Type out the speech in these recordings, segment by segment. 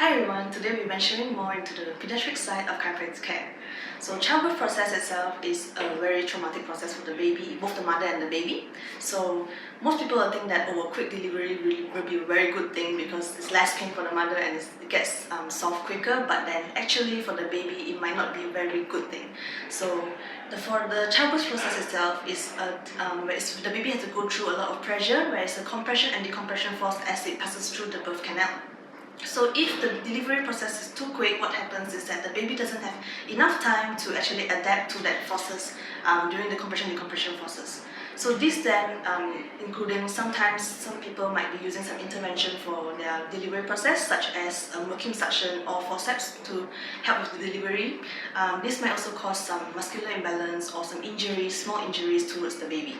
Hi everyone, today we're venturing more into the pediatric side of chiropractic care. So childbirth process itself is a very traumatic process for the baby, both the mother and the baby. So most people will think that a quick delivery will be a very good thing because it's less pain for the mother and it gets solved quicker, but then actually for the baby it might not be a very good thing. So for the childbirth process itself is the baby has to go through a lot of pressure, where it's a compression and decompression force as it passes through the birth canal. So if the delivery process is too quick, what happens is that the baby doesn't have enough time to actually adapt to that forces during the compression-decompression forces. So this then, including sometimes some people might be using some intervention for their delivery process, such as working suction or forceps to help with the delivery. This might also cause some muscular imbalance or some injuries, small injuries towards the baby.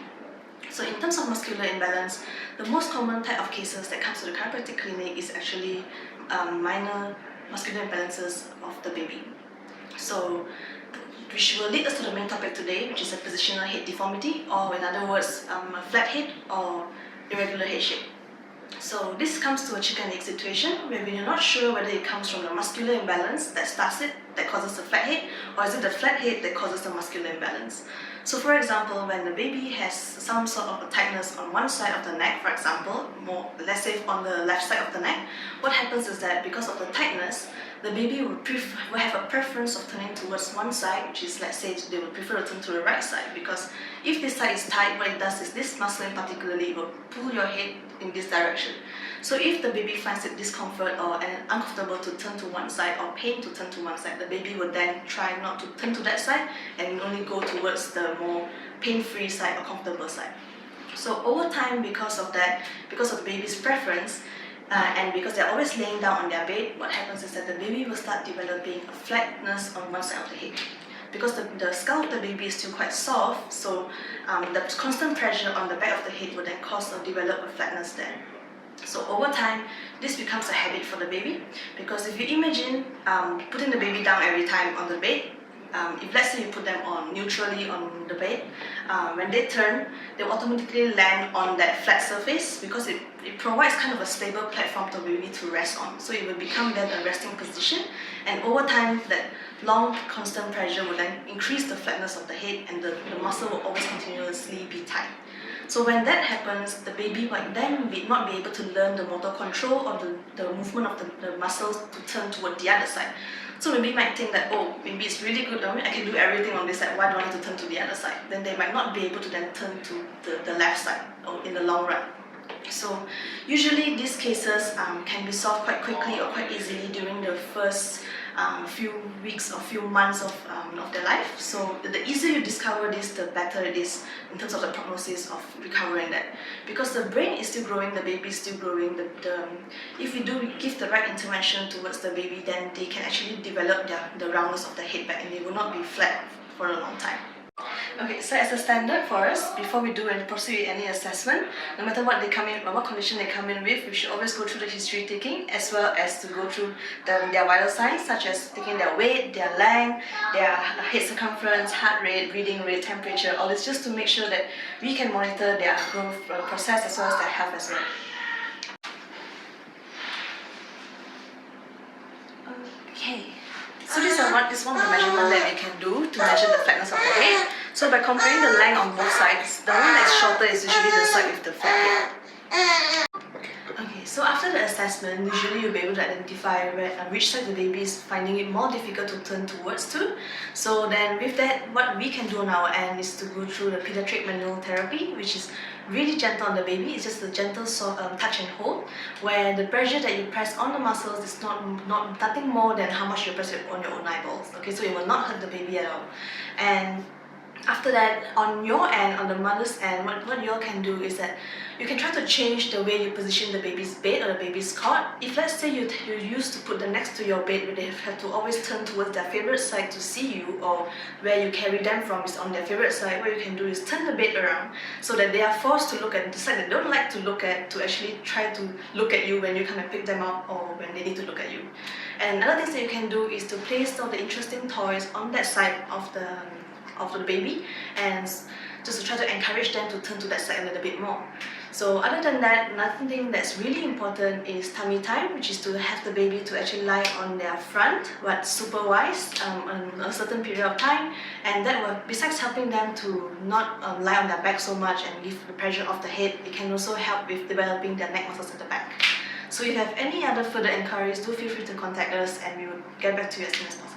So in terms of muscular imbalance, the most common type of cases that comes to the chiropractic clinic is actually minor muscular imbalances of the baby. So which will lead us to the main topic today, which is a positional head deformity, or in other words, a flat head or irregular head shape. So this comes to a chicken and egg situation where we are not sure whether it comes from the muscular imbalance that starts it, that causes the flat head, or is it the flat head that causes the muscular imbalance. So for example, when the baby has some sort of a tightness on one side of the neck, for example, let's say on the left side of the neck, what happens is that because of the tightness, the baby will have a preference of turning towards one side, which is, let's say, they will prefer to turn to the right side, because if this side is tight, what it does is this muscle in particularly will pull your head in this direction. So if the baby finds it discomfort or uncomfortable to turn to one side or pain to turn to one side, the baby will then try not to turn to that side and only go towards the more pain-free side or comfortable side. So over time, because of that, because of the baby's preference, and because they're always laying down on their bed, what happens is that the baby will start developing a flatness on one side of the head. Because the skull of the baby is still quite soft, so the constant pressure on the back of the head will then cause or develop a flatness there. So over time, this becomes a habit for the baby, because if you imagine putting the baby down every time on the bed, if let's say you put them on neutrally on the bed, when they turn, they will automatically land on that flat surface because it provides kind of a stable platform for the baby to rest on. So it will become then a resting position, and over time that long constant pressure will then increase the flatness of the head, and the muscle will always continuously be tight. So when that happens, the baby might then not be able to learn the motor control or the movement of the muscles to turn toward the other side. So maybe might think that, oh, maybe it's really good, I can do everything on this side, why do I need to turn to the other side? Then they might not be able to then turn to the left side or in the long run. So usually these cases can be solved quite quickly or quite easily during the first few weeks or few months of their life. So the easier you discover this, the better it is in terms of the prognosis of recovering that. Because the brain is still growing, the baby is still growing, if we do give the right intervention towards the baby, then they can actually develop the roundness of the head back and they will not be flat for a long time. Okay, so as a standard for us, before we do and proceed with any assessment, no matter what they come in or what condition they come in with, we should always go through the history taking, as well as to go through their vital signs, such as taking their weight, their length, their head circumference, heart rate, breathing rate, temperature, all this just to make sure that we can monitor their growth process as well as their health as well. Okay. So this is one of the measurements that we can do to measure the flatness of the head. So by comparing the length on both sides, the one that's shorter is usually the side with the flat head. Okay, so after the assessment, usually you'll be able to identify which side the baby is finding it more difficult to turn towards to. So then with that, what we can do on our end is to go through the pediatric manual therapy, which is really gentle on the baby. It's just a gentle touch and hold, where the pressure that you press on the muscles is nothing more than how much you press it on your own eyeballs. Okay, so it will not hurt the baby at all. And after that, on your end, on the mother's end, what you all can do is that you can try to change the way you position the baby's bed or the baby's cot. If let's say you used to put them next to your bed, where they have to always turn towards their favorite side to see you, or where you carry them from is on their favorite side, what you can do is turn the bed around so that they are forced to look at the side they don't like to look at, to actually try to look at you when you come and pick them up or when they need to look at you. And other things that you can do is to place all the interesting toys on that side of the baby, and just to try to encourage them to turn to that side a little bit more. So other than that, another thing that's really important is tummy time, which is to have the baby to actually lie on their front, but supervised on a certain period of time, and that will, besides helping them to not lie on their back so much and give the pressure off the head, it can also help with developing their neck muscles at the back. So if you have any other further inquiries, do feel free to contact us and we will get back to you as soon as possible.